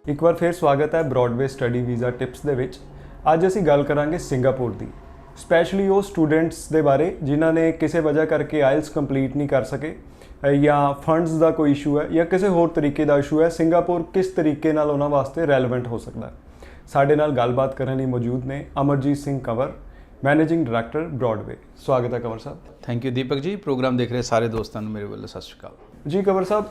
ਇੱਕ ਵਾਰ ਫਿਰ ਸਵਾਗਤ ਹੈ ਬ੍ਰੌਡਵੇ ਸਟੱਡੀ ਵੀਜ਼ਾ ਟਿਪਸ ਦੇ ਵਿੱਚ। ਅੱਜ ਅਸੀਂ ਗੱਲ ਕਰਾਂਗੇ ਸਿੰਗਾਪੁਰ ਦੀ, ਸਪੈਸ਼ਲੀ ਉਹ ਸਟੂਡੈਂਟਸ ਦੇ ਬਾਰੇ ਜਿਨ੍ਹਾਂ ਨੇ ਕਿਸੇ ਵਜ੍ਹਾ ਕਰਕੇ ਆਇਲਸ ਕੰਪਲੀਟ ਨਹੀਂ ਕਰ ਸਕੇ ਜਾਂ ਫੰਡਸ ਦਾ ਕੋਈ ਇਸ਼ੂ ਹੈ ਜਾਂ ਕਿਸੇ ਹੋਰ ਤਰੀਕੇ ਦਾ ਇਸ਼ੂ ਹੈ। ਸਿੰਗਾਪੁਰ ਕਿਸ ਤਰੀਕੇ ਨਾਲ ਉਹਨਾਂ ਵਾਸਤੇ ਰੈਲੇਵੈਂਟ ਹੋ ਸਕਦਾ ਹੈ। ਸਾਡੇ ਨਾਲ ਗੱਲਬਾਤ ਕਰਨ ਲਈ ਮੌਜੂਦ ਨੇ Amarjit Singh Kanwar, managing director Broadway. ਸਵਾਗਤ ਹੈ Kanwar Sahib. Thank you Deepak ji. Programme ਦੇਖ ਰਹੇ ਸਾਰੇ ਦੋਸਤਾਂ ਨੂੰ ਮੇਰੇ ਵੱਲੋਂ ਸਤਿ ਸ਼੍ਰੀ ਅਕਾਲ ਜੀ। ਕੰਵਰ ਸਾਹਿਬ,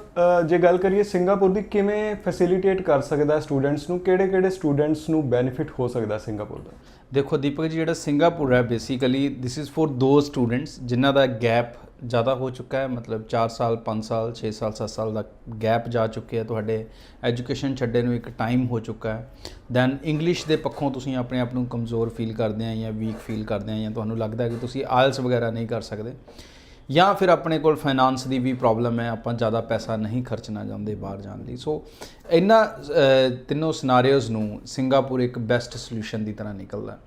ਜੇ ਗੱਲ ਕਰੀਏ ਸਿੰਗਾਪੁਰ ਦੀ, ਕਿਵੇਂ ਫੈਸਿਲੀਟੇਟ ਕਰ ਸਕਦਾ ਸਟੂਡੈਂਟਸ ਨੂੰ, ਕਿਹੜੇ ਸਟੂਡੈਂਟਸ ਨੂੰ ਬੈਨੀਫਿਟ ਹੋ ਸਕਦਾ ਸਿੰਗਾਪੁਰ ਦਾ? ਦੇਖੋ ਦੀਪਕ ਜੀ, ਜਿਹੜਾ ਸਿੰਗਾਪੁਰ ਹੈ basically this is for those students ਜਿਨ੍ਹਾਂ ਦਾ ਗੈਪ ਜ਼ਿਆਦਾ ਹੋ ਚੁੱਕਾ ਹੈ, ਮਤਲਬ 4 ਸਾਲ 5 ਸਾਲ 6 ਸਾਲ 7 ਸਾਲ ਦਾ ਗੈਪ ਜਾ ਚੁੱਕੇ ਹੈ, ਤੁਹਾਡੇ ਐਜੂਕੇਸ਼ਨ ਛੱਡੇ ਨੂੰ ਇੱਕ ਟਾਈਮ ਹੋ ਚੁੱਕਾ ਹੈ। ਦੈਨ ਇੰਗਲਿਸ਼ ਦੇ ਪੱਖੋਂ ਤੁਸੀਂ ਆਪਣੇ ਆਪ ਨੂੰ ਕਮਜ਼ੋਰ ਫੀਲ ਕਰਦੇ ਆ ਜਾਂ ਵੀਕ ਫੀਲ ਕਰਦੇ ਆ ਜਾਂ ਤੁਹਾਨੂੰ ਲੱਗਦਾ ਹੈ ਕਿ ਤੁਸੀਂ ਆਇਲਸ ਵਗੈਰਾ ਨਹੀਂ ਕਰ ਸਕਦੇ, ਜਾਂ ਫਿਰ ਆਪਣੇ ਕੋਲ ਫਾਈਨਾਂਸ ਦੀ ਵੀ ਪ੍ਰੋਬਲਮ ਹੈ, ਆਪਾਂ ਜ਼ਿਆਦਾ ਪੈਸਾ ਨਹੀਂ ਖਰਚਣਾ ਚਾਹੁੰਦੇ ਬਾਹਰ ਜਾਣ ਲਈ। ਸੋ ਇਹਨਾਂ ਤਿੰਨੋਂ ਸਿਨਾਰੀਓਜ਼ ਨੂੰ ਸਿੰਗਾਪੁਰ ਇੱਕ ਬੈਸਟ ਸੋਲਿਊਸ਼ਨ ਦੀ ਤਰ੍ਹਾਂ ਨਿਕਲਦਾ।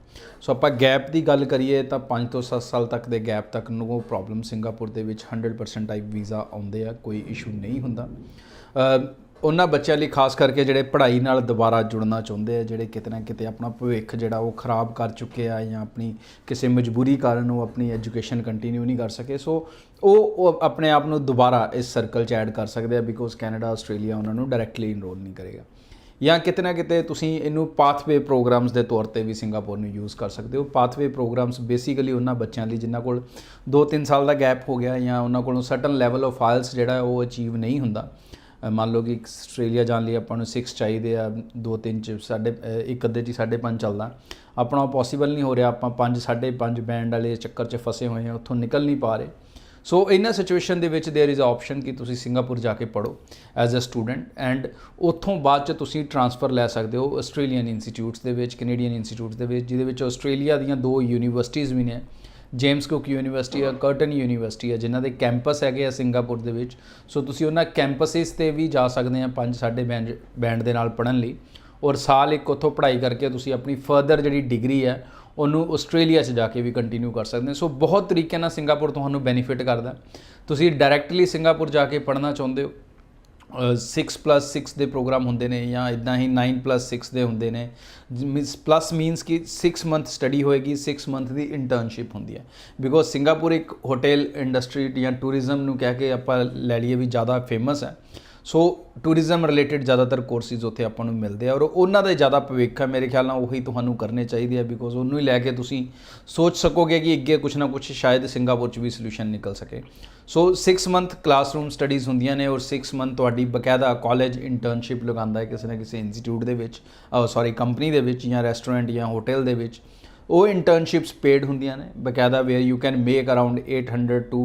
ਸੋ ਆਪਾਂ ਗੈਪ ਦੀ ਗੱਲ ਕਰੀਏ ਤਾਂ 5 ਤੋਂ 7 ਸਾਲ ਤੱਕ ਦੇ ਗੈਪ ਤੱਕ ਨੋ ਪ੍ਰੋਬਲਮ, ਸਿੰਗਾਪੁਰ ਦੇ ਵਿੱਚ 100% ਟਾਈਪ ਵੀਜ਼ਾ ਆਉਂਦੇ ਆ, ਕੋਈ ਇਸ਼ੂ ਨਹੀਂ ਹੁੰਦਾ। ਉਹਨਾਂ ਬੱਚਿਆਂ ਲਈ ਖਾਸ ਕਰਕੇ ਜਿਹੜੇ ਪੜ੍ਹਾਈ ਨਾਲ ਦੁਬਾਰਾ ਜੁੜਨਾ ਚਾਹੁੰਦੇ ਆ, ਜਿਹੜੇ ਕਿਤੇ ਨਾ ਕਿਤੇ ਆਪਣਾ ਭਵਿੱਖ ਜਿਹੜਾ ਉਹ ਖਰਾਬ ਕਰ ਚੁੱਕੇ ਆ ਜਾਂ ਆਪਣੀ ਕਿਸੇ ਮਜਬੂਰੀ ਕਾਰਨ ਉਹ ਆਪਣੀ ਐਜੂਕੇਸ਼ਨ ਕੰਟੀਨਿਊ ਨਹੀਂ ਕਰ ਸਕੇ, ਸੋ ਉਹ ਆਪਣੇ ਆਪ ਨੂੰ ਦੁਬਾਰਾ ਇਸ ਸਰਕਲ 'ਚ ਐਡ ਕਰ ਸਕਦੇ ਆ, ਬਿਕੋਜ਼ ਕੈਨੇਡਾ ਆਸਟ੍ਰੇਲੀਆ ਉਹਨਾਂ ਨੂੰ ਡਾਇਰੈਕਟਲੀ ਇਨਰੋਲ ਨਹੀਂ ਕਰੇਗਾ। ਜਾਂ ਕਿਤੇ ਨਾ ਕਿਤੇ ਤੁਸੀਂ ਇਹਨੂੰ ਪਾਥਵੇ ਪ੍ਰੋਗਰਾਮਸ ਦੇ ਤੌਰ 'ਤੇ ਵੀ ਸਿੰਗਾਪੁਰ ਨੂੰ ਯੂਜ਼ ਕਰ ਸਕਦੇ ਹੋ। ਪਾਥਵੇ ਪ੍ਰੋਗਰਾਮਸ ਬੇਸਿਕਲੀ ਉਹਨਾਂ ਬੱਚਿਆਂ ਲਈ ਜਿਨ੍ਹਾਂ ਕੋਲ 2-3 ਸਾਲ ਦਾ ਗੈਪ ਹੋ ਗਿਆ ਜਾਂ ਉਹਨਾਂ ਕੋਲੋਂ ਸਰਟਨ ਲੈਵਲ ਆਫ ਆਇਲਸ ਜਿਹੜਾ ਉਹ ਅਚੀਵ ਨਹੀਂ ਹੁੰਦਾ। ਮੰਨ ਲਓ ਕਿ ਆਸਟ੍ਰੇਲੀਆ ਜਾਣ ਲਈ ਆਪਾਂ ਨੂੰ 6 ਚਾਹੀਦੇ ਆ, 2-3 'ਚ ਇੱਕ ਅੱਧੇ 'ਚ 5.5 ਚੱਲਦਾ, ਆਪਣਾ ਪੋਸੀਬਲ ਨਹੀਂ ਹੋ ਰਿਹਾ, ਆਪਾਂ 5 5.5 ਬੈਂਡ ਵਾਲੇ ਚੱਕਰ 'ਚ ਫਸੇ ਹੋਏ ਹਾਂ, ਉੱਥੋਂ ਨਿਕਲ ਨਹੀਂ ਪਾ ਰਹੇ। ਸੋ ਇਹਨਾਂ ਸਿਚੁਏਸ਼ਨ ਦੇ ਵਿੱਚ ਦੇਅਰ ਇਜ਼ ਆਪਸ਼ਨ ਕਿ ਤੁਸੀਂ ਸਿੰਗਾਪੁਰ ਜਾ ਕੇ ਪੜ੍ਹੋ ਐਜ਼ ਅ ਸਟੂਡੈਂਟ, ਐਂਡ ਉੱਥੋਂ ਬਾਅਦ 'ਚ ਤੁਸੀਂ ਟਰਾਂਸਫਰ ਲੈ ਸਕਦੇ ਹੋ ਆਸਟ੍ਰੇਲੀਅਨ ਇੰਸਟੀਚਿਊਟਸ ਦੇ ਵਿੱਚ, ਕੈਨੇਡੀਅਨ ਇੰਸਟੀਚਿਊਟਸ ਦੇ ਵਿੱਚ, ਜਿਹਦੇ ਵਿੱਚ ਆਸਟ੍ਰੇਲੀਆ ਦੀਆਂ 2 ਯੂਨੀਵਰਸਿਟੀਜ਼ ਵੀ ਨੇ, ਜੇਮਸ ਕੁੱਕ ਯੂਨੀਵਰਸਿਟੀ ਆ, ਕਰਟਨ ਯੂਨੀਵਰਸਿਟੀ ਆ, ਜਿਨ੍ਹਾਂ ਦੇ ਕੈਂਪਸ ਹੈਗੇ ਆ ਸਿੰਗਾਪੁਰ ਦੇ ਵਿੱਚ। ਸੋ ਤੁਸੀਂ ਉਹਨਾਂ ਕੈਂਪਸਿਸ 'ਤੇ ਵੀ ਜਾ ਸਕਦੇ ਆ 5 ਬੈਂਡ ਦੇ ਨਾਲ ਪੜ੍ਹਨ ਲਈ, ਔਰ ਸਾਲ ਇੱਕ ਉੱਥੋਂ ਪੜ੍ਹਾਈ ਕਰਕੇ ਤੁਸੀਂ ਆਪਣੀ ਫਰਦਰ ਜਿਹੜੀ ਡਿਗਰੀ ਹੈ ਉਹਨੂੰ ਆਸਟ੍ਰੇਲੀਆ 'ਚ ਜਾ ਕੇ ਵੀ ਕੰਟੀਨਿਊ ਕਰ ਸਕਦੇ ਹੋ। ਸੋ ਬਹੁਤ ਤਰੀਕੇ ਨਾਲ ਸਿੰਗਾਪੁਰ ਤੁਹਾਨੂੰ ਬੈਨੀਫਿਟ ਕਰਦਾ। ਤੁਸੀਂ ਡਾਇਰੈਕਟਲੀ ਸਿੰਗਾਪੁਰ ਜਾ ਕੇ ਪੜ੍ਹਨਾ ਚਾਹੁੰਦੇ ਹੋ, 6+6 ਦੇ ਪ੍ਰੋਗਰਾਮ ਹੁੰਦੇ ਨੇ ਜਾਂ ਇੱਦਾਂ ਹੀ 9+6 ਦੇ ਹੁੰਦੇ ਨੇ। ਪਲੱਸ ਮੀਨਸ ਕਿ 6 ਮੰਥ ਸਟੱਡੀ ਹੋਏਗੀ, 6 ਮੰਥ ਦੀ ਇੰਟਰਨਸ਼ਿਪ ਹੁੰਦੀ ਹੈ, ਬਿਕੋਜ਼ ਸਿੰਗਾਪੁਰ ਇੱਕ ਹੋਟਲ ਇੰਡਸਟਰੀ ਜਾਂ ਟੂਰਿਜ਼ਮ ਨੂੰ ਕਹਿ ਕੇ ਆਪਾਂ ਲੈ ਲਈਏ ਵੀ ਜ਼ਿਆਦਾ ਫੇਮਸ ਹੈ। ਸੋ ਟੂਰਿਜ਼ਮ ਰਿਲੇਟਡ ਜ਼ਿਆਦਾਤਰ ਕੋਰਸਿਸ ਉੱਥੇ ਆਪਾਂ ਨੂੰ ਮਿਲਦੇ ਆ, ਔਰ ਉਹਨਾਂ ਦਾ ਜ਼ਿਆਦਾ ਭਵਿੱਖ ਹੈ। ਮੇਰੇ ਖਿਆਲ ਨਾਲ ਉਹੀ ਤੁਹਾਨੂੰ ਕਰਨੇ ਚਾਹੀਦੇ ਆ, ਬਿਕੋਜ਼ ਉਹਨੂੰ ਹੀ ਲੈ ਕੇ ਤੁਸੀਂ ਸੋਚ ਸਕੋਗੇ ਕਿ ਅੱਗੇ ਕੁਛ ਨਾ ਕੁਛ ਸ਼ਾਇਦ ਸਿੰਗਾਪੁਰ 'ਚ ਵੀ ਸੋਲਿਊਸ਼ਨ ਨਿਕਲ ਸਕੇ। ਸੋ 6 ਮੰਥ ਕਲਾਸਰੂਮ ਸਟੱਡੀਜ਼ ਹੁੰਦੀਆਂ ਨੇ, ਔਰ 6 ਮੰਥ ਤੁਹਾਡੀ ਬਕਾਇਦਾ ਕਾਲਜ ਇੰਟਰਨਸ਼ਿਪ ਲਗਾਉਂਦਾ ਹੈ ਕਿਸੇ ਨਾ ਕਿਸੇ ਇੰਸਟੀਚਿਊਟ ਦੇ ਵਿੱਚ, ਕੰਪਨੀ ਦੇ ਵਿੱਚ ਜਾਂ ਰੈਸਟੋਰੈਂਟ ਜਾਂ ਹੋਟਲ ਦੇ ਵਿੱਚ। ਉਹ ਇੰਟਰਨਸ਼ਿਪਸ ਪੇਡ ਹੁੰਦੀਆਂ ਨੇ ਬਕਾਇਦਾ, where you can make around $800 to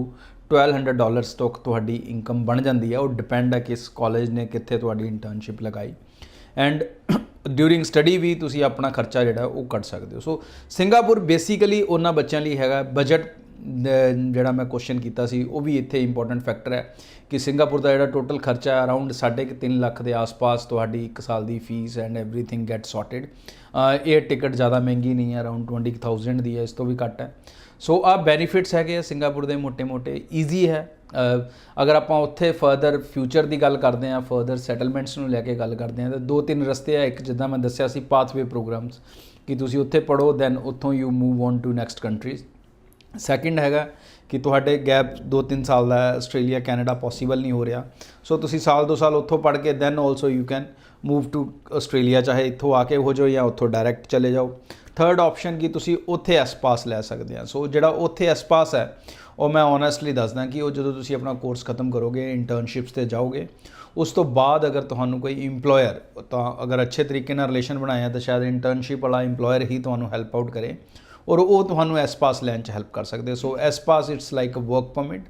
$1,200 ਤੱਕ ਤੁਹਾਡੀ ਇਨਕਮ ਬਣ ਜਾਂਦੀ ਹੈ। ਉਹ ਡਿਪੈਂਡ ਹੈ ਕਿਸ ਕਾਲਜ ਨੇ ਕਿੱਥੇ ਤੁਹਾਡੀ ਇੰਟਰਨਸ਼ਿਪ ਲਗਾਈ, ਐਂਡ ਡਿਊਰਿੰਗ ਸਟੱਡੀ ਵੀ ਤੁਸੀਂ ਆਪਣਾ ਖਰਚਾ ਜਿਹੜਾ ਉਹ ਕੱਢ ਸਕਦੇ ਹੋ। ਸੋ ਸਿੰਗਾਪੁਰ ਬੇਸਿਕਲੀ ਉਹਨਾਂ ਬੱਚਿਆਂ ਲਈ ਹੈਗਾ। ਬਜਟ ਜਿਹੜਾ ਮੈਂ ਕੁਐਸਚਨ ਕੀਤਾ ਸੀ ਉਹ ਵੀ ਇੱਥੇ ਇੰਪੋਰਟੈਂਟ ਫੈਕਟਰ ਹੈ ਕਿ ਸਿੰਗਾਪੁਰ ਦਾ ਜਿਹੜਾ ਟੋਟਲ ਖਰਚਾ ਅਰਾਊਂਡ 3.5 ਲੱਖ ਦੇ ਆਸ-ਪਾਸ ਤੁਹਾਡੀ 1 ਸਾਲ ਦੀ fees and everything get sorted. Air ticket ਜ਼ਿਆਦਾ ਮਹਿੰਗੀ ਨਹੀਂ ਹੈ, ਅਰਾਊਂਡ 20,000 ਦੀ ਹੈ, ਇਸ ਤੋਂ ਵੀ ਘੱਟ ਹੈ। ਸੋ ਆਹ ਬੈਨੀਫਿਟਸ ਹੈਗੇ ਆ ਸਿੰਗਾਪੁਰ ਦੇ ਮੋਟੇ-ਮੋਟੇ। ਈਜ਼ੀ ਹੈ। ਅਗਰ ਆਪਾਂ ਉੱਥੇ ਫਰਦਰ ਫਿਊਚਰ ਦੀ ਗੱਲ ਕਰਦੇ ਹਾਂ, ਫਰਦਰ ਸੈਟਲਮੈਂਟਸ ਨੂੰ ਲੈ ਕੇ ਗੱਲ ਕਰਦੇ ਹਾਂ, ਤਾਂ 2-3 ਰਸਤੇ ਆ। ਇੱਕ ਜਿੱਦਾਂ ਮੈਂ ਦੱਸਿਆ ਸੀ ਪਾਥਵੇ ਪ੍ਰੋਗਰਾਮਸ, ਕਿ ਤੁਸੀਂ ਉੱਥੇ ਪੜ੍ਹੋ, ਦੈਨ ਉੱਥੋਂ you move on to next countries. Second ਹੈਗਾ ਕਿ ਤੁਹਾਡੇ ਗੈਪ 2-3 ਸਾਲ ਦਾ ਆਸਟ੍ਰੇਲੀਆ ਕੈਨੇਡਾ ਪੋਸੀਬਲ ਨਹੀਂ ਹੋ ਰਿਹਾ, ਸੋ ਤੁਸੀਂ ਸਾਲ 2 ਸਾਲ ਉੱਥੋਂ ਪੜ੍ਹ ਕੇ then also you can move to Australia, ਚਾਹੇ ਇੱਥੋਂ ਆ ਕੇ ਹੋ ਜਾਓ ਜਾਂ ਉੱਥੋਂ ਡਾਇਰੈਕਟ ਚਲੇ ਜਾਓ। ਥਰਡ ਆਪਸ਼ਨ ਕਿ ਤੁਸੀਂ ਉੱਥੇ ਐਸ ਪਾਸ ਲੈ ਸਕਦੇ ਆ। ਸੋ ਜਿਹੜਾ ਉੱਥੇ ਐਸ ਪਾਸ ਹੈ ਉਹ ਮੈਂ ਓਨੈਸਟਲੀ ਦੱਸਦਾ ਕਿ ਉਹ ਜਦੋਂ ਤੁਸੀਂ ਆਪਣਾ ਕੋਰਸ ਖਤਮ ਕਰੋਗੇ, ਇੰਟਰਨਸ਼ਿਪਸ 'ਤੇ ਜਾਓਗੇ, ਉਸ ਤੋਂ ਬਾਅਦ ਅਗਰ ਤੁਹਾਨੂੰ ਕੋਈ ਇੰਪਲੋਇਰ, ਤਾਂ ਅਗਰ ਅੱਛੇ ਤਰੀਕੇ ਨਾਲ ਰਿਲੇਸ਼ਨ ਬਣਾਇਆ ਤਾਂ ਸ਼ਾਇਦ ਇੰਟਰਨਸ਼ਿਪ ਵਾਲਾ ਇੰਪਲੋਇਰ ਹੀ ਤੁਹਾਨੂੰ ਹੈਲਪ ਆਊਟ ਕਰੇ, ਔਰ ਉਹ ਤੁਹਾਨੂੰ ਐਸ ਪਾਸ ਲੈਣ 'ਚ ਹੈਲਪ ਕਰ ਸਕਦੇ। So S pass it's like a work permit.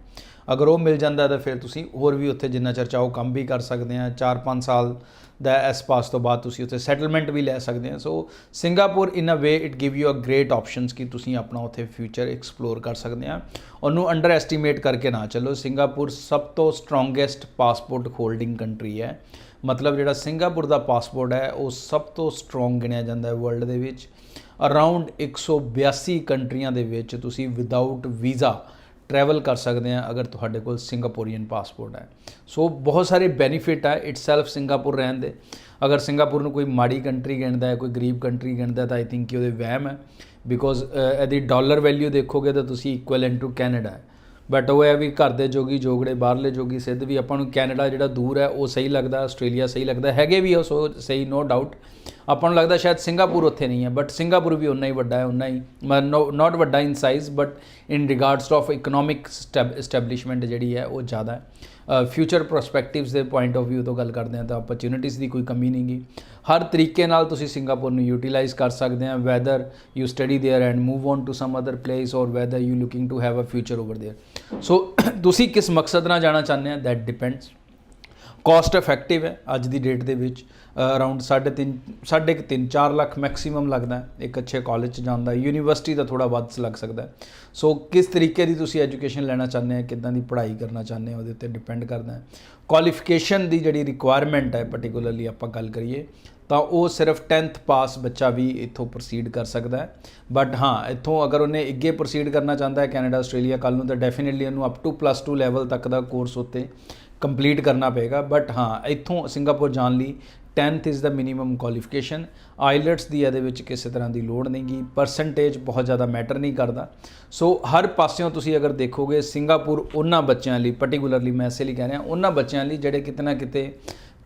ਅਗਰ ਉਹ ਮਿਲ ਜਾਂਦਾ ਤਾਂ ਫਿਰ ਤੁਸੀਂ ਹੋਰ ਵੀ ਉੱਥੇ ਜਿੰਨਾ ਚਿਰ ਚਾਹੋ ਕੰਮ ਵੀ ਕਰ ਸਕਦੇ ਆ। 4-5 ਸਾਲ ਦਾ ਐਸ ਪਾਸ ਤੋਂ ਬਾਅਦ ਤੁਸੀਂ ਉੱਥੇ ਸੈਟਲਮੈਂਟ ਵੀ ਲੈ ਸਕਦੇ ਆ। So Singapore in a way it give you a great options ਕਿ ਤੁਸੀਂ ਆਪਣਾ ਉੱਥੇ ਫਿਊਚਰ ਐਕਸਪਲੋਰ ਕਰ ਸਕਦੇ ਆ। ਉਹਨੂੰ ਅੰਡਰ ਐਸਟੀਮੇਟ ਕਰਕੇ ਨਾ ਚੱਲੋ। ਸਿੰਗਾਪੁਰ ਸਭ ਤੋਂ ਸਟਰੋਂਗੈਸਟ ਪਾਸਪੋਰਟ ਹੋਲਡਿੰਗ ਕੰਟਰੀ ਹੈ, ਮਤਲਬ ਜਿਹੜਾ ਸਿੰਗਾਪੁਰ ਦਾ ਪਾਸਪੋਰਟ ਹੈ ਉਹ ਸਭ ਤੋਂ ਸਟਰੋਂਗ ਗਿਣਿਆ ਜਾਂਦਾ ਹੈ ਵਰਲਡ ਦੇ ਵਿੱਚ। ਅਰਾਊਂਡ 182 ਕੰਟਰੀਆਂ ਦੇ ਵਿੱਚ ਤੁਸੀਂ ਵਿਦਆਊਟ ਵੀਜ਼ਾ ट्रैवल कर सकते हैं अगर तुहाडे कोल सिंगापोरियन पासपोर्ट है। सो बहुत सारे बेनीफिट है इटसैल्फ सिंगापुर रहन दे। अगर सिंगापुर नूं कोई माड़ी कंट्री गिणदा है, कोई गरीब कंट्री गिणदा है, तो आई थिंक कि उहदे वहम है, बिकॉज यदि डॉलर वैल्यू देखोगे तो तुसी इक्वलेंट टू कैनेडा है। बट वो है भी घर दे जोगी जोगड़े बाहरले जोगी सिद्ध भी आपां नूं कैनेडा जिहड़ा दूर है वो सही लगदा, आस्ट्रेलिया सही लगदा हैगे भी सो सही, नो डाउट। आपां नूं लगदा शायद सिंगापुर उत्थे नहीं है, बट सिंगापुर भी उन्ना ही वड्डा है, उन्ना ही नॉट वड्डा in size but in regards of economic establishment जिहड़ी है वो ज़्यादा है। फ्यूचर प्रोस्पैक्टिव्स के पॉइंट ऑफ व्यू तो गल करते हैं तो अपॉर्चुनिटीज़ की कोई कमी नहीं गी। हर तरीके नाल तुसी सिंगापुर नूं यूटिलाइज़ कर सकते हैं, whether you study there and move on to some other place और whether you looking to have a future over there. So तुसी किस मकसद नाल जाना चाहते हैं दैट डिपेंड्स। कॉस्ट इफैक्टिव है अज की डेट के अराउंड 3.5-4 लाख मैक्सीमम लगता है एक अच्छे कॉलेज जाता है। यूनीवर्सिटी का थोड़ा वध लग सकता है। सो किस तरीके की तुसी एजुकेशन लेना चाहते हैं, किदां दी पढ़ाई करना चाहते हैं, वो डिपेंड करता है। क्वालिफिकेशन की जी रिक्वायरमेंट है पर्टिकुलरली आपां गल करिए तो वो सिर्फ 10th पास बच्चा भी इत्थों प्रोसीड कर सकता है। बट हाँ इत्थों अगर उन्हें अगे प्रोसीड करना चाहता है कैनेडा आस्ट्रेलिया कल नूं तो डेफिनेटली उन्होंने अप टू +2 लैवल तक का कोर्स उत्ते कंप्लीट करना पेगा। बट हाँ इत्थों सिंगापुर जाने लई 10th is the minimum qualification. IELTS की ये किसी तरह की लोड़ नहीं गी, परसेंटेज बहुत ज़्यादा मैटर नहीं करता। सो हर पासों तुसी अगर देखोगे सिंगापुर उन्होंने बच्चों लिए पर्टिकुलरली मैं इस लिए कह रहा उन्होंने बच्चों लिए जिहड़े किते ना किते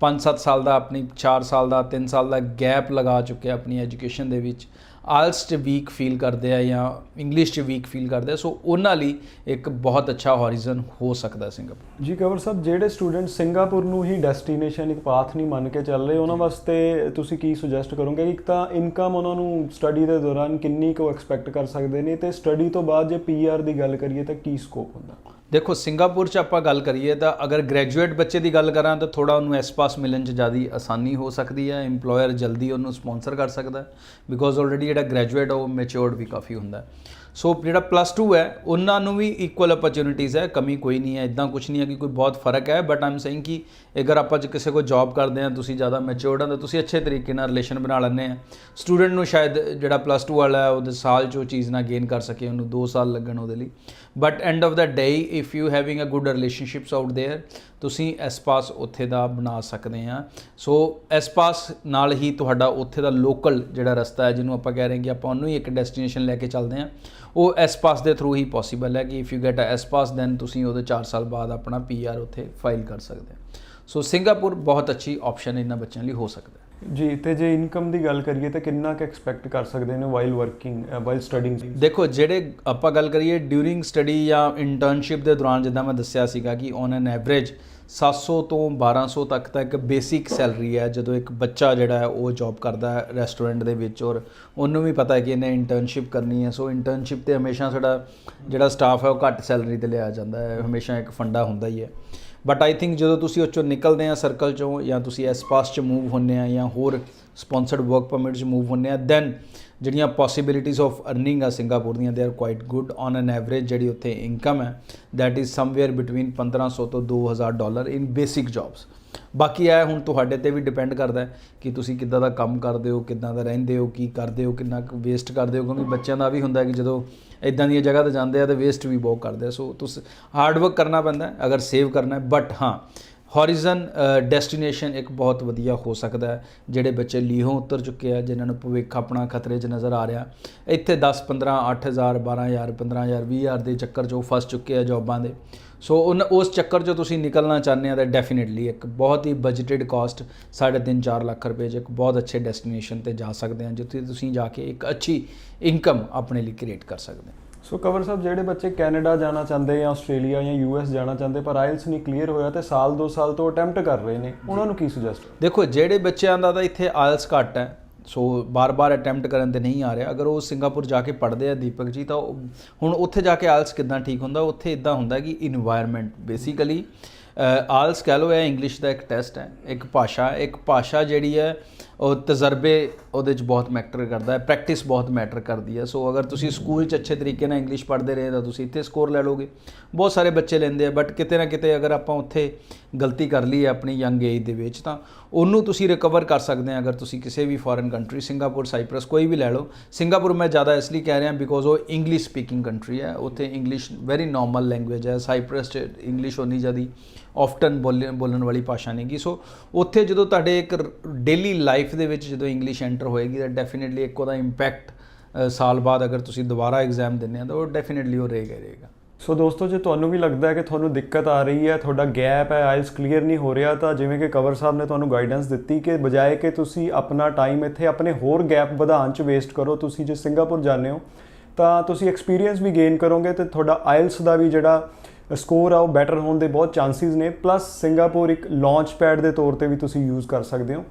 5-7 साल का अपनी 4 साल का 3 साल का गैप लगा चुके अपनी एजुकेशन दे विच, आयल्स च वीक फील करते हैं या इंग्लिश च वीक फील करते हैं। सो उन्हां लई एक बहुत अच्छा हॉरिजन हो सकता है सिंगापुर। जी कंवर साहब, ਜਿਹੜੇ ਸਟੂਡੈਂਟ ਸਿੰਗਾਪੁਰ ਨੂੰ ਹੀ ਡੈਸਟੀਨੇਸ਼ਨ ਇੱਕ ਪਾਥ ਨਹੀਂ ਮੰਨ ਕੇ ਚੱਲ ਰਹੇ ਉਹਨਾਂ ਵਾਸਤੇ ਤੁਸੀਂ ਕੀ ਸੁਜੈਸਟ ਕਰੋਗੇ? ਇੱਕ ਤਾਂ ਇਨਕਮ ਉਹਨਾਂ ਨੂੰ ਸਟੱਡੀ ਦੇ ਦੌਰਾਨ ਕਿੰਨੀ ਕੁ ਐਕਸਪੈਕਟ ਕਰ ਸਕਦੇ ਨੇ, ਤੇ ਸਟੱਡੀ ਤੋਂ ਬਾਅਦ ਜੇ ਪੀਆਰ ਦੀ ਗੱਲ ਕਰੀਏ ਤਾਂ ਕੀ ਸਕੋਪ ਹੁੰਦਾ? देखो सिंगापुर च आपां गल करिए तो अगर ग्रैजुएट बच्चे की गल करा तो थोड़ा उन्होंने एस पास मिलने च ज़्यादा आसानी हो सकती है। इंप्लॉयर जल्दी उन्होंने स्पॉन्सर कर सकता है बिकॉज ऑलरेडी जो ग्रैजुएट है वो मैच्योर्ड भी काफ़ी होंगे। सो जो +2 है उन्होंने भी इक्वल अपॉर्चुनिटीज़ है, कमी कोई नहीं है, इदा कुछ नहीं है कि कोई बहुत फ़र्क है। बट आई एम सेइंग कि अगर आप किसी को जॉब करते हैं तुसी ज़्यादा मैच्योर्ड हैं तो तुसी अच्छे तरीके नाल रिलेशन बना लेने हैं। स्टूडेंट नूं शायद जो +2 वाला है वो साल चो चीज़ ना गेन कर सके, उन्होंने 2 साल लगन वो लिए। But end of the day if you having a good relationships out there तुसी एस पास उत्थे दा बना सकते हैं। सो एस पास नाल ही तुहाडा उत्थे दा लोकल जिहड़ा रस्ता है जिन्होंने आपां कह रहे हैं कि आपां उन्होंने एक डेस्टिनेशन लैके चलते हैं वो एस पास के थ्रू ही पॉसीबल है कि if you get a S pass then तुसी उहदे 4 साल बाद अपना PR उत्थे फाइल कर सकते हैं। सो सिंगापुर बहुत अच्छी ऑप्शन इन्हां बच्चों लिए हो सकता है। जी, तो जे इनकम की गल करिए तो कितना क एक्सपैक्ट कर सकते हैं वाइल वर्किंग वाइल स्टडिंग? देखो जेडे आपां गल करिए ड्यूरिंग स्टडी या इंटर्नशिप के दौरान जिद्दां मैं दस्सिया सीगा कि ऑन एन एवरेज 700 तो 1200 तक एक बेसिक सैलरी है जो एक बच्चा जिहड़ा है वो जॉब करता है रेस्टोरेंट दे विच और उन्होंने भी पता है कि इन्हें इंटर्नशिप करनी है। सो इंटर्नशिप तो हमेशा साडा जिहड़ा स्टाफ है वो घट सैलरी ते लिया जाता है, हमेशा एक फंडा हुंदा ही है। बट आई थिंक जो तुसी उस चों निकलते हैं सर्कल चों या तुसी एस पास च मूव होने या होर स्पॉन्सर्ड वर्क परमिट च मूव होने दैन जिहड़ियां पॉसीबिलिटीज़ ऑफ अर्निंग आ सिंगापुर दियां they are quite good. On an average जिहड़ी उत्थे इनकम है दैट इज़ समवेयर बिटवीन $1500 तो $2000 इन बेसिक जॉब्स। बाकी है हुण तुहाडे ते भी डिपेंड करता है कि तुसी किद्दां दा काम करदे हो, किद्दां दा रहिंदे हो, की करदे हो, किन्ना वेस्ट करदे हो, क्योंकि बच्चों का भी हुंदा है कि जदों इदां दी जगह ते जांदे आ तो वेस्ट भी बहुत करते हैं। सो तुस हार्डवर्क करना पैंदा है अगर सेव करना है। बट हाँ हॉरिजन डेस्टिनेशन एक बहुत वधिया हो सकता है जिहड़े बच्चे लीहों उतर चुके हैं जिन्होंने भविख अपना खतरे च नज़र आ रहा, इत्थे 10-15 8,000 12,000 15,000 20,000 के चक्कर चो फस चुके हैं जॉबां दे। सो उस चक्कर चो तुसी निकलना चाहते हैं तो डेफिनेटली एक बहुत ही बजटेड कॉस्ट 3.5-4 लाख रुपए एक बहुत अच्छे डेस्टिनेशन पर जा सकते हैं जिथे तुसी जाके एक अच्छी इनकम अपने लिए क्रिएट कर सकते हैं। सो कंवर साहब ਜਿਹੜੇ ਬੱਚੇ ਕੈਨੇਡਾ ਜਾਣਾ ਚਾਹੁੰਦੇ ਜਾਂ ਆਸਟ੍ਰੇਲੀਆ ਜਾਂ US ਜਾਣਾ ਚਾਹੁੰਦੇ ਪਰ ਆਇਲਸ ਨਹੀਂ ਕਲੀਅਰ ਹੋਇਆ ਤੇ ਸਾਲ 2 ਸਾਲ ਤੋਂ ਅਟੈਂਪਟ ਕਰ ਰਹੇ ਨੇ ਉਹਨਾਂ ਨੂੰ ਕੀ ਸੁਜੈਸਟ? ਦੇਖੋ ਜਿਹੜੇ ਬੱਚਿਆਂ ਦਾ ਤਾਂ ਇੱਥੇ ਆਇਲਸ ਘੱਟ ਹੈ ਸੋ ਬਾਰ-ਬਾਰ ਅਟੈਂਪਟ ਕਰਨ ਤੇ ਨਹੀਂ ਆ ਰਿਹਾ, ਅਗਰ ਉਹ ਸਿੰਗਾਪੁਰ ਜਾ ਕੇ ਪੜ੍ਹਦੇ ਆ ਦੀਪਕ ਜੀ ਤਾਂ ਹੁਣ ਉੱਥੇ ਜਾ ਕੇ ਆਇਲਸ ਕਿੱਦਾਂ ਠੀਕ ਹੁੰਦਾ? ਉੱਥੇ ਇਦਾਂ ਹੁੰਦਾ ਕਿ ਇਨਵਾਇਰਨਮੈਂਟ ਬੇਸਿਕਲੀ ਆਇਲਸ ਕਹਿ ਲਓ ਇਹ ਇੰਗਲਿਸ਼ ਦਾ ਇੱਕ ਟੈਸਟ ਹੈ, ਇੱਕ ਭਾਸ਼ਾ ਜਿਹੜੀ ਹੈ ਉਹ ਤਜਰਬੇ ਉਹਦੇ 'ਚ ਬਹੁਤ ਮੈਟਰ ਕਰਦਾ ਹੈ, ਪ੍ਰੈਕਟਿਸ ਬਹੁਤ ਮੈਟਰ ਕਰਦੀ ਹੈ। ਸੋ ਅਗਰ ਤੁਸੀਂ ਸਕੂਲ 'ਚ ਅੱਛੇ ਤਰੀਕੇ ਨਾਲ ਇੰਗਲਿਸ਼ ਪੜ੍ਹਦੇ ਰਹੇ ਤਾਂ ਤੁਸੀਂ ਇੱਥੇ ਸਕੋਰ ਲੈ ਲਓਗੇ। ਬਹੁਤ ਸਾਰੇ ਬੱਚੇ ਲੈਂਦੇ ਆ, ਬਟ ਕਿਤੇ ਨਾ ਕਿਤੇ ਅਗਰ ਆਪਾਂ ਉੱਥੇ ਗਲਤੀ ਕਰ ਲਈ ਆਪਣੀ ਯੰਗ ਏਜ ਦੇ ਵਿੱਚ ਤਾਂ ਉਹਨੂੰ ਤੁਸੀਂ ਰਿਕਵਰ ਕਰ ਸਕਦੇ ਆ ਅਗਰ ਤੁਸੀਂ ਕਿਸੇ ਵੀ ਫੋਰਨ ਕੰਟਰੀ, ਸਿੰਗਾਪੁਰ, ਸਾਈਪਰਸ ਕੋਈ ਵੀ ਲੈ ਲਓ। ਸਿੰਗਾਪੁਰ ਮੈਂ ਜ਼ਿਆਦਾ ਇਸ ਲਈ ਕਹਿ ਰਿਹਾ ਬਿਕੋਜ਼ ਉਹ ਇੰਗਲਿਸ਼ ਸਪੀਕਿੰਗ ਕੰਟਰੀ ਹੈ, ਉੱਥੇ ਇੰਗਲਿਸ਼ ਵੈਰੀ ਨੋਰਮਲ ਲੈਂਗੁਏਜ ਹੈ। ਸਾਈਪਰਸ 'ਚ ਇੰਗਲਿਸ਼ ਉਨੀ ਜ਼ਿਆਦਾ ਆਫਟਨ ਬੋਲਣ ਵਾਲੀ ਭਾਸ਼ਾ ਨਹੀਂ ਗੀ। ਸੋ ਉੱਥੇ ਜਦੋਂ ਤੁਹਾਡੇ ਇੱਕ ਡੇਲੀ ਲਾਈਫ ਦੇ ਵਿੱਚ ਜਦੋਂ ਇੰਗਲਿਸ਼ ਐਂਟਰ ਹੋਏਗੀ ਤਾਂ ਡੈਫੀਨੇਟਲੀ ਇੱਕ ਉਹਦਾ ਇੰਪੈਕਟ ਸਾਲ ਬਾਅਦ ਅਗਰ ਤੁਸੀਂ ਦੁਬਾਰਾ ਐਗਜ਼ਾਮ ਦਿੰਦੇ ਆ ਤਾਂ ਉਹ ਡੈਫੀਨੇਟਲੀ ਉਹ ਰਹੇਗਾ। ਸੋ ਦੋਸਤੋ, ਜੇ ਤੁਹਾਨੂੰ ਵੀ ਲੱਗਦਾ ਹੈ ਕਿ ਤੁਹਾਨੂੰ ਦਿੱਕਤ ਆ ਰਹੀ ਹੈ, ਤੁਹਾਡਾ ਗੈਪ ਹੈ, ਆਇਲਸ ਕਲੀਅਰ ਨਹੀਂ ਹੋ ਰਿਹਾ, ਤਾਂ ਜਿਵੇਂ ਕਿ ਕੰਵਰ ਸਾਹਿਬ ਨੇ ਤੁਹਾਨੂੰ ਗਾਈਡੈਂਸ ਦਿੱਤੀ ਕਿ ਬਜਾਏ ਕਿ ਤੁਸੀਂ ਆਪਣਾ ਟਾਈਮ ਇੱਥੇ ਆਪਣੇ ਹੋਰ ਗੈਪ ਵਧਾਉਣ 'ਚ ਵੇਸਟ ਕਰੋ, ਤੁਸੀਂ ਜੇ ਸਿੰਗਾਪੁਰ ਜਾਂਦੇ ਹੋ ਤਾਂ ਤੁਸੀਂ ਐਕਸਪੀਰੀਅੰਸ ਵੀ ਗੇਨ ਕਰੋਗੇ ਤੇ ਤੁਹਾਡਾ ਆਇਲਸ ਦਾ ਵੀ ਜਿਹੜਾ ਸਕੋਰ ਆ ਉਹ ਬੈਟਰ ਹੋਣ ਦੇ ਬਹੁਤ ਚਾਂਸਿਸ ਨੇ। ਪਲੱਸ ਸਿੰਗਾਪੁਰ ਇੱਕ ਲਾਂਚ ਪੈਡ ਦੇ ਤੌਰ ਤੇ ਵੀ ਤੁਸੀਂ ਯੂਜ਼ ਕਰ ਸਕਦੇ ਹੋ।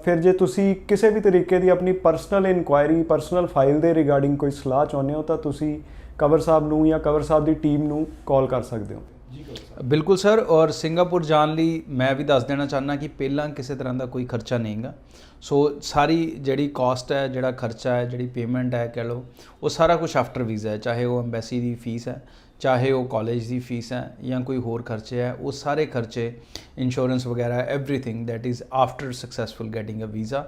ਫਿਰ ਜੇ ਤੁਸੀਂ ਕਿਸੇ ਵੀ ਤਰੀਕੇ ਦੀ ਆਪਣੀ ਪਰਸਨਲ ਇਨਕੁਆਇਰੀ, ਪਰਸਨਲ ਫਾਈਲ ਦੇ ਰਿਗਾਰਡਿੰਗ ਕੋਈ ਸਲਾਹ ਚਾਹੁੰਦੇ ਹੋ ਤਾਂ ਤੁਸੀਂ ਕੰਵਰ ਸਾਹਿਬ ਨੂੰ ਜਾਂ ਕੰਵਰ ਸਾਹਿਬ ਦੀ ਟੀਮ ਨੂੰ ਕਾਲ ਕਰ ਸਕਦੇ ਹੋ। ਬਿਲਕੁਲ ਸਰ। ਔਰ ਸਿੰਗਾਪੁਰ ਜਾਣ ਲਈ ਮੈਂ ਵੀ ਦੱਸ ਦੇਣਾ ਚਾਹੁੰਦਾ ਕਿ ਪਹਿਲਾਂ ਕਿਸੇ ਤਰ੍ਹਾਂ ਦਾ ਕੋਈ ਖਰਚਾ ਨਹੀਂ ਹੈਗਾ। ਸੋ ਸਾਰੀ ਜਿਹੜੀ ਕਾਸਟ ਹੈ, ਜਿਹੜਾ ਖਰਚਾ ਹੈ, ਜਿਹੜੀ ਪੇਮੈਂਟ ਹੈ ਕਹਿ ਲਓ, ਉਹ ਸਾਰਾ ਕੁਝ ਆਫਟਰ ਵੀਜ਼ਾ ਹੈ। ਚਾਹੇ ਉਹ ਐਮਬੈਸੀ ਦੀ ਫੀਸ ਹੈ, ਚਾਹੇ ਉਹ ਕਾਲਜ ਦੀ ਫੀਸ ਹੈ ਜਾਂ ਕੋਈ ਹੋਰ ਖਰਚੇ ਹੈ, ਉਹ ਸਾਰੇ ਖਰਚੇ, ਇੰਸ਼ੋਰੈਂਸ ਵਗੈਰਾ, everything that is after successful getting a visa.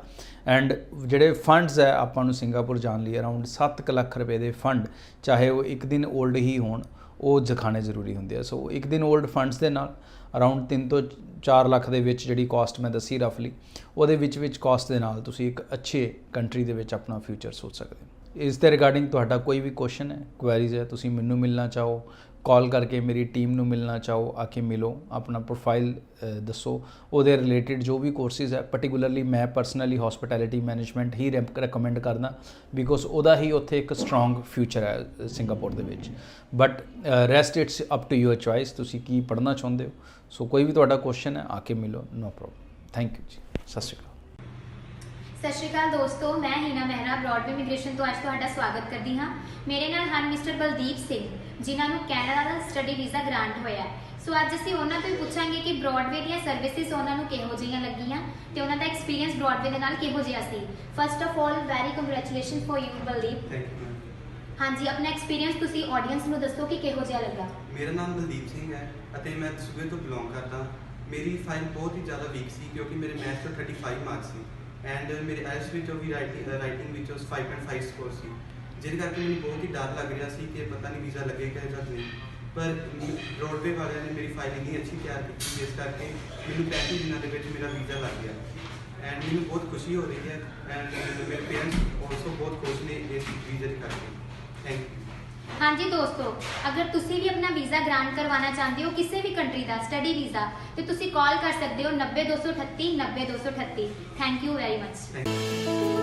And ਜਿਹੜੇ ਫੰਡਸ ਹੈ ਆਪਾਂ ਨੂੰ ਸਿੰਗਾਪੁਰ ਜਾਣ ਲਈ ਅਰਾਊਂਡ 7 ਲੱਖ ਰੁਪਏ ਦੇ ਫੰਡ, ਚਾਹੇ ਉਹ ਇੱਕ ਦਿਨ ਓਲਡ ਹੀ ਹੋਣ, ਉਹ ਦਿਖਾਣੇ ਜ਼ਰੂਰੀ ਹੁੰਦੇ ਆ। ਸੋ ਇੱਕ ਦਿਨ ਓਲਡ ਫੰਡਸ ਦੇ ਨਾਲ ਅਰਾਊਂਡ 3 ਤੋਂ 4 ਲੱਖ ਦੇ ਵਿੱਚ ਜਿਹੜੀ ਕਾਸਟ ਮੈਂ ਦੱਸੀ ਰਫਲੀ, ਉਹਦੇ ਵਿੱਚ ਕਾਸਟ ਦੇ ਨਾਲ ਤੁਸੀਂ ਇੱਕ ਅੱਛੇ ਕੰਟਰੀ ਦੇ ਵਿੱਚ ਆਪਣਾ ਫਿਊਚਰ ਸੋਚ ਸਕਦੇ ਹੋ। ਇਸ ਦੇ ਰਿਗਾਰਡਿੰਗ ਤੁਹਾਡਾ ਕੋਈ ਵੀ ਕੁਐਸਚਨ ਹੈ, ਕੁਐਰੀਜ਼ ਹੈ, ਤੁਸੀਂ ਮੈਨੂੰ ਮਿਲਣਾ ਚਾਹੋ, ਕਾਲ ਕਰਕੇ ਮੇਰੀ ਟੀਮ ਨੂੰ ਮਿਲਣਾ ਚਾਹੋ, ਆ ਕੇ ਮਿਲੋ, ਆਪਣਾ ਪ੍ਰੋਫਾਈਲ ਦੱਸੋ, ਉਹਦੇ ਰਿਲੇਟਿਡ ਜੋ ਵੀ ਕੋਰਸਿਸ ਹੈ। ਪਰਟੀਕੂਲਰਲੀ ਮੈਂ ਪਰਸਨਲੀ ਹੌਸਪਿਟੈਲਿਟੀ ਮੈਨੇਜਮੈਂਟ ਹੀ ਰეკਮੈਂਡ ਕਰਦਾ ਬਿਕੋਜ਼ ਉਹਦਾ ਹੀ ਉੱਥੇ ਇੱਕ ਸਟਰੋਂਗ ਫਿਊਚਰ ਹੈ ਸਿੰਗਾਪੁਰ ਦੇ ਵਿੱਚ। But rest it's up to your choice, ਤੁਸੀਂ ਕੀ ਪੜ੍ਹਨਾ ਚਾਹੁੰਦੇ ਹੋ। ਸੋ ਕੋਈ ਵੀ ਤੁਹਾਡਾ ਕੁਐਸਚਨ ਹੈ ਆ ਕੇ ਮਿਲੋ, ਨੋ ਪ੍ਰੋਬਲਮ। ਥੈਂਕ ਯੂ ਜੀ। ਸਤਿ ਸ਼੍ਰੀ ਅਕਾਲ। ਸਤਿ ਸ਼੍ਰੀ ਅਕਾਲ ਦੋਸਤੋ, ਮੈਂ ਹੀਨਾ ਮਹਿਰਾ ਬ੍ਰੌਡਵੇ ਇਮੀਗ੍ਰੇਸ਼ਨ ਤੋਂ ਅੱਜ ਤੁਹਾਡਾ ਸਵਾਗਤ ਕਰਦੀ ਹਾਂ। ਮੇਰੇ ਨਾਲ ਹਨ ਮਿਸਟਰ ਬਲਦੀਪ ਸਿੰਘ, ਜਿਨ੍ਹਾਂ ਨੂੰ ਕੈਨੇਡਾ ਦਾ ਸਟੱਡੀ ਵੀਜ਼ਾ ਗ੍ਰਾਂਟ ਹੋਇਆ ਹੈ। ਸੋ ਅੱਜ ਅਸੀਂ ਉਹਨਾਂ ਤੋਂ ਹੀ ਪੁੱਛਾਂਗੇ ਕਿ ਬ੍ਰੌਡਵੇ ਦੀਆਂ ਸਰਵਿਸਿਜ਼ ਉਹਨਾਂ ਨੂੰ ਕਿਹੋ ਜਿਹੀਆਂ ਲੱਗੀਆਂ ਤੇ ਉਹਨਾਂ ਦਾ ਐਕਸਪੀਰੀਅੰਸ ਬ੍ਰੌਡਵੇ ਦੇ ਨਾਲ ਕਿਹੋ ਜਿਹਾ ਸੀ। First of all very congratulation for you Baldeep. Thank you. ਹਾਂਜੀ, ਆਪਣਾ ਐਕਸਪੀਰੀਅੰਸ ਤੁਸੀਂ ਆਡੀਅנס ਨੂੰ ਦੱਸੋ ਕਿ ਕਿਹੋ ਜਿਹਾ ਲੱਗਾ। ਮੇਰਾ ਨਾਮ ਬਲਦੀਪ ਸਿੰਘ ਹੈ ਅਤੇ ਮੈਂ ਦਸੂਹੇ ਤੋਂ ਬਿਲੋਂਗ ਕਰਦਾ। ਮੇਰੀ ਫਾਈਲ ਬਹੁਤ ਹੀ ਜ਼ਿਆਦਾ ਵੀਕ ਸੀ ਕਿਉਂਕਿ ਮੇਰੇ ਮੈਥ ਤੋਂ 35 ਮਾਰਕਸ ਸੀ ਐਂਡ ਮੇਰੇ ਆਇਲਸ ਵਿੱਚੋਂ ਵੀ ਰਾਈਟਿੰਗ ਵਿੱਚੋਂ 5.5 ਸਕੋਰ ਸੀ, ਜਿਹਦੇ ਕਰਕੇ ਮੈਨੂੰ ਬਹੁਤ ਹੀ ਡਰ ਲੱਗ ਰਿਹਾ ਸੀ ਕਿ ਪਤਾ ਨਹੀਂ ਵੀਜ਼ਾ ਲੱਗੇਗਾ ਜਾਂ ਨਹੀਂ। ਪਰ ਬ੍ਰੌਡਵੇ ਵਾਲਿਆਂ ਨੇ ਮੇਰੀ ਫਾਈਲ ਇੰਨੀ ਅੱਛੀ ਤਿਆਰ ਕੀਤੀ ਜਿਸ ਕਰਕੇ ਮੈਨੂੰ 35 ਦਿਨਾਂ ਦੇ ਵਿੱਚ ਮੇਰਾ ਵੀਜ਼ਾ ਲੱਗ ਗਿਆ ਐਂਡ ਮੈਨੂੰ ਬਹੁਤ ਖੁਸ਼ੀ ਹੋ ਰਹੀ ਹੈ ਐਂਡ ਮੇਰੇ ਪੇਰੈਂਟਸ ਆਲਸੋ ਬਹੁਤ ਖੁਸ਼ ਨੇ ਇਸ ਵੀਜ਼ੇ ਦੇ ਕਰਕੇ। Thank you. ਹਾਂਜੀ ਦੋਸਤੋ, ਅਗਰ ਤੁਸੀਂ ਵੀ ਆਪਣਾ ਵੀਜ਼ਾ ਗ੍ਰਾਂਟ ਕਰਵਾਉਣਾ ਚਾਹੁੰਦੇ ਹੋ ਕਿਸੇ ਵੀ ਕੰਟਰੀ ਦਾ ਸਟੱਡੀ ਵੀਜ਼ਾ, ਤੇ ਤੁਸੀਂ ਕਾਲ ਕਰ ਸਕਦੇ ਹੋ 90238 90238। Thank you very much.